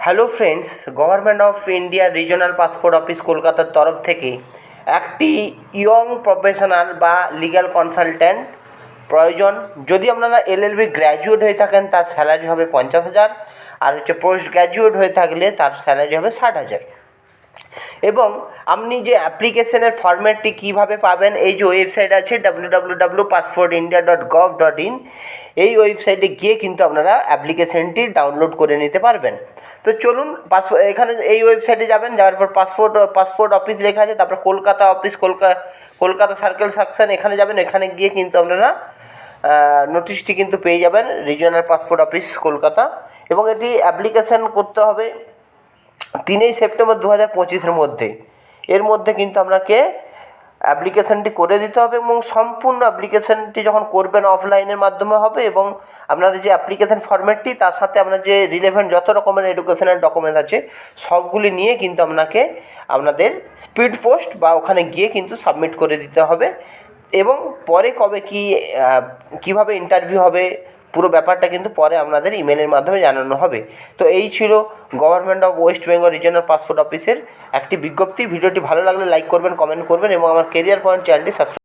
Hello friends, government of India regional passport office কলকাতার তরফ থেকে একটি ইয়ং প্রফেশনাল বা লিগ্যাল কনসালট্যান্ট প্রয়োজন। যদি আপনারা এলএলবি গ্র্যাজুয়েট হয়ে থাকেন তার স্যালারি হবে 50,000, আর পোস্ট গ্র্যাজুয়েট হয়ে থাকলে তার স্যালারি হবে 60,000। এবং আপনি যে অ্যাপ্লিকেশনের ফরম্যাটটি কীভাবে পাবেন, এই যে ওয়েবসাইট আছে www.passportindia.gov.in, এই ওয়েবসাইটে গিয়ে কিন্তু আপনারা অ্যাপ্লিকেশনটি ডাউনলোড করে নিতে পারবেন। তো চলুন এখানে এই ওয়েবসাইটে যাবেন, যাওয়ার পর পাসপোর্ট অফিস লেখা আছে, তারপর Kolkata office, Kolkata circle section, এখানে যাবেন। এখানে গিয়ে কিন্তু আপনারা নোটিশটি কিন্তু পেয়ে যাবেন, রিজিওনাল পাসপোর্ট অফিস কলকাতা। এবং এটি অ্যাপ্লিকেশান করতে হবে 3 সেপ্টেম্বর 2025 মধ্যে। এর মধ্যে কিন্তু আপনাকে অ্যাপ্লিকেশানটি করে দিতে হবে, এবং সম্পূর্ণ অ্যাপ্লিকেশানটি যখন করবেন অফলাইনের মাধ্যমে হবে। এবং আপনার যে অ্যাপ্লিকেশান ফরম্যাটটি, তার সাথে আপনার যে রিলেভেন্ট যত রকমের এডুকেশনাল ডকুমেন্ট আছে সবগুলি নিয়ে কিন্তু আপনাদের স্পিড পোস্ট বা ওখানে গিয়ে কিন্তু সাবমিট করে দিতে হবে। এবং পরে কবে কীভাবে ইন্টারভিউ হবে, পুরো ব্যাপারটা কিন্তু পরে আপনাদের ইমেলের মাধ্যমে জানানো হবে। তো এই ছিল government of West Bengal regional passport অফিসের একটি বিজ্ঞপ্তি। ভিডিওটি ভালো লাগলে লাইক করবেন, কমেন্ট করবেন এবং আমার কেরিয়ার পয়েন্ট চ্যানেলটি সাবস্ক্রাইব